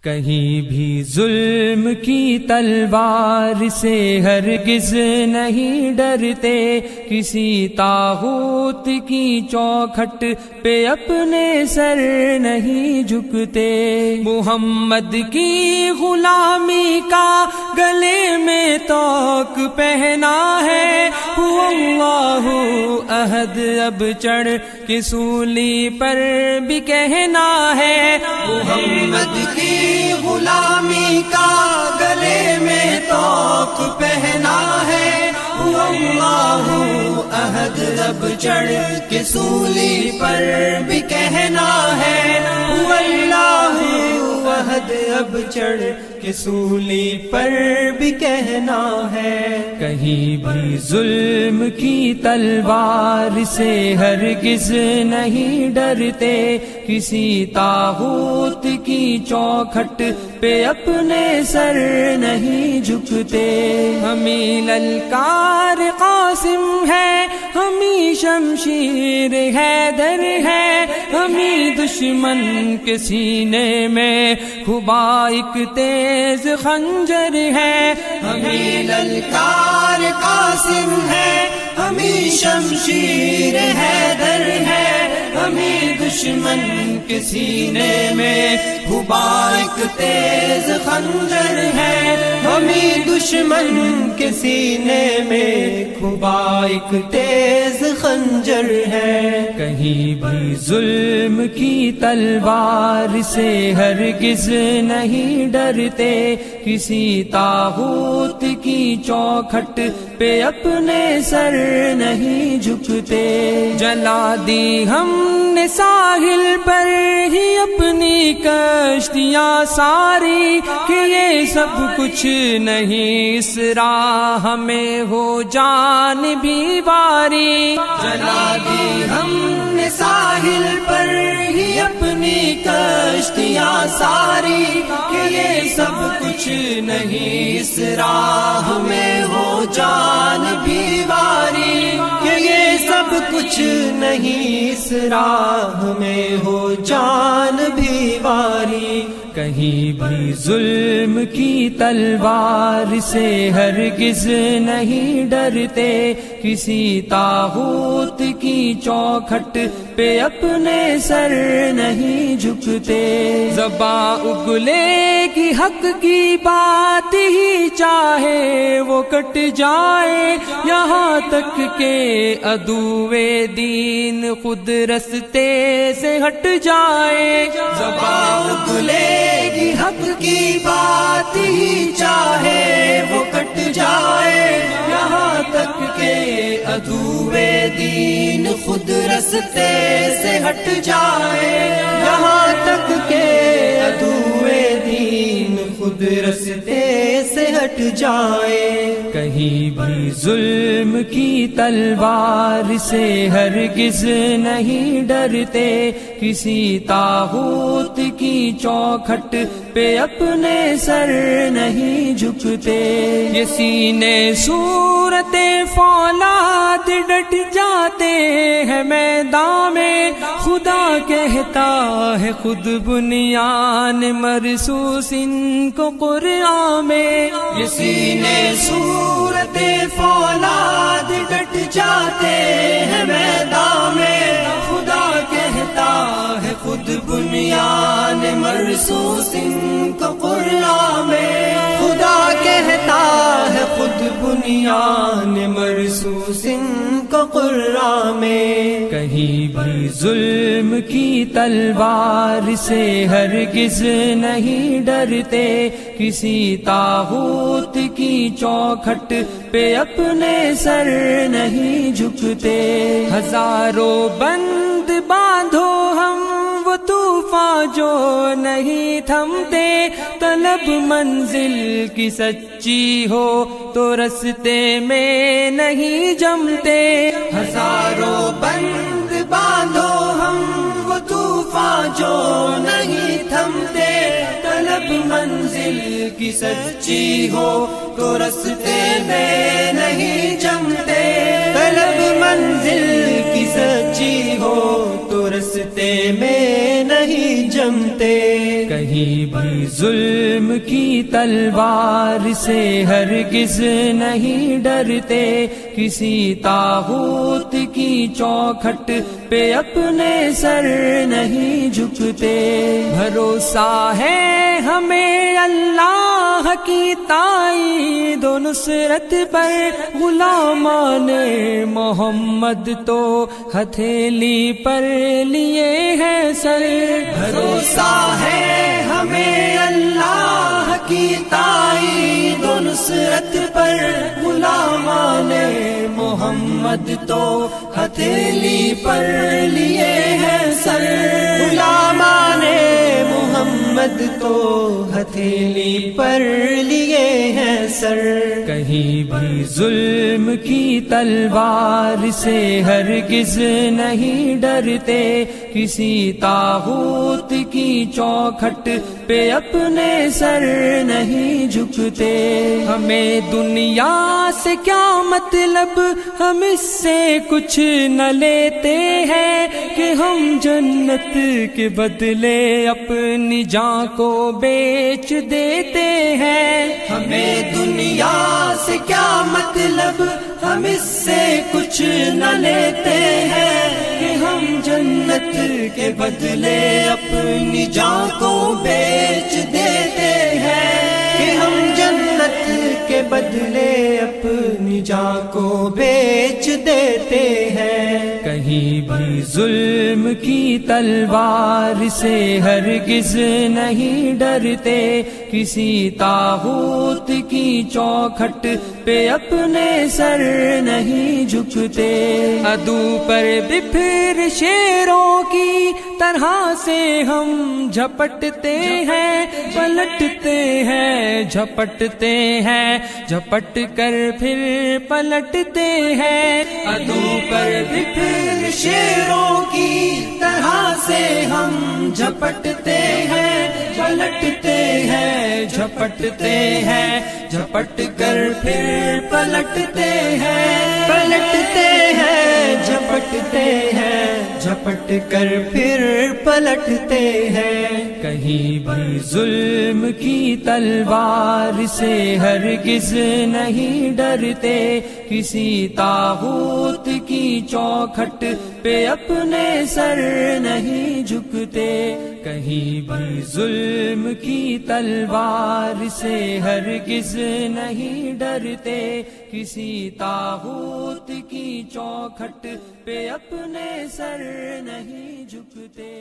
کہیں بھی ظلم کی تلوار سے ہرگز نہیں ڈرتے، کسی طاغوت کی چوکھٹ پہ اپنے سر نہیں جھکتے، محمد کی غلامی کا گلے میں طوق پہنا ہے، هو اللہ احد اب چڑھ کے سولی پر بھی کہنا ہے، محمد کی غلامی کا گلے میں طوق پہنا ہے، هو اللہ احد اب چڑھ کے سولی پر بھی کہنا ہے، هو اللہ احد اب چڑھ کے سولی پر بھی کہنا ہے۔ کہیں بھی ظلم کی تلوار سے ہرگز نہیں ڈرتے، کسی طاغوت کی چوکھٹ پہ اپنے سر نہیں جھکتے، ہمیں للکار قاسم ہے، ہمیں شمشیر حیدر ہے، ہمیں دشمن کے سینے میں خبا ایک تیز خنجر ہے، ہمیں للکار قاسم ہے، ہمیں شمشیر حیدر ہے، ہمیں دشمن کے سینے میں خبا ایک تیز خنجر ہے، ہمیں دشمن کے سینے میں خبا ایک تیز خنجر ہے۔ کہیں بھی ظلم کی تلوار سے ہرگز نہیں ڈرتے، کسی طاغوت کی چوکھٹ پہ اپنے سر نہیں جھکتے، جلا دی ہم نے ساحل پر ہی اپنی کشتیاں ساری، کہ یہ سب کچھ نہیں اس راہ میں ہو جان بھی واری، جلا دی ہم نے ساحل پر ہی اپنی کشتیاں ساری، کہ یہ سب کچھ نہیں اس راہ میں ہو جان بھی واری، کہ یہ سب کچھ نہیں اس راہ میں ہو جان بھی واری۔ کہیں بھی ظلم کی تلوار سے ہرگز نہیں ڈرتے، کسی طاغوت کی چوکھٹ پہ اپنے سر نہیں جھکتے، زباں اگلے کی حق کی بات ہی چاہے وہ کٹ جائے، یہاں تک کہ عدوِ دین خود رستے سے ہٹ جائے، زباں اگلے کی حق کی بات ہی چاہے وہ کٹ جائے، یہاں تک کہ عدوِ دین خود رستے سے ہٹ جائے، یہاں تک کہ عدوِ دین خود رستے سے ہٹ جائے۔ کہیں بھی ظلم کی تلوار سے ہرگز نہیں ڈرتے، کسی طاغوت کی چوکھٹ پہ اپنے سر نہیں جھکتے، یہ سینے صورت فولاد ڈٹ جاتے ہیں میدان میں، خدا کہتا ہے خود بنیان مرصوص ان کو قرآن میں، یہ سینے صورت فولاد ڈٹ جاتے ہیں میدان میں، خدا کہتا ہے خود بنیان مرصوص ان کو قرآن میں، خدا کہتا ہے خود بنیان مرصوص ان کو قرآن میں۔ کہیں بھی ظلم کی تلوار سے ہرگز نہیں ڈرتے، کسی طاغوت کی چوکھٹ پہ اپنے سر نہیں جھکتے، ہزاروں بند باندھو ہم وہ طوفان جو نہیں تھمتے، طلب منزل کی سچی ہو تو رستے میں نہیں جمتے، ہزاروں بند باندھو ہم وہ طوفان جو نہیں تھمتے، طلب منزل کی سچی ہو تو رستے میں نہیں جمتے، طلب منزل کی سچی ہو تو رستے رستے میں نہیں جمتے، کہیں بھی ظلم کی تلوار سے ہرگز نہیں ڈرتے، کسی طاغوت کی چوکھٹ پہ اپنے سر نہیں جھکتے۔ بھروسہ ہے ہمیں اللہ کی تائید و نصرت پر، غلامان محمد تو ہتھیلی پر لیے ہیں سر۔ بھروسہ ہے ہمیں اللہ کی تائید و نصرت پر، غلامان محمد تو ہتھیلی پر لیے ہیں سر۔ غلامان محمد تو ہتھیلی پر لیے ہیں سر۔ کہیں بھی ظلم کی تلوار سے ہرگز نہیں ڈرتے، کسی طاغوت کی چوکھٹ پہ اپنے سر نہیں جھکتے۔ ہمیں دنیا سے کیا مطلب، ہم اس سے کچھ نہ لیتے ہیں، کہ ہم جنت کے بدلے اپنی جان کو بیچ دیتے ہیں۔ ہمیں دنیا سے کیا مطلب، ہم اس سے کچھ نہ لیتے ہیں، کہ ہم جنت کے بدلے اپنی جان کو بیچ دیتے ہیں، کہ ہم جنت کے بدلے اپنی جان کو بیچ دیتے ہیں۔ کہیں بھی ظلم کی تلوار سے ہرگز نہیں ڈرتے، کسی طاغوت کی چوکھٹ پہ اپنے سر نہیں جھکتے۔ عدو پر بھی پھر شیروں کی طرح سے ہم جھپٹتے ہیں، پلٹتے ہیں، جھپٹتے ہیں، جھپٹ کر پھر پلٹتے ہیں۔ عدو پر بھی پھر شیروں کی طرح سے ہم جھپٹتے ہیں، پلٹتے ہیں، جھپٹتے ہیں، جھپٹ کر پھر پلٹتے ہیں، پلٹتے ہیں، جھپٹتے ہیں، جھپٹ کر پھر پلٹتے ہیں۔ کہیں بھی ظلم کی تلوار سے ہرگز نہیں ڈرتے، کسی طاغوت کی چوکھٹ پہ اپنے سر نہیں جھکتے۔ کہیں بھی ظلم کی تلوار سے ہرگز نہیں ڈرتے، کسی طاغوت کی چوکھٹ پہ اپنے سر نہیں جھکتے۔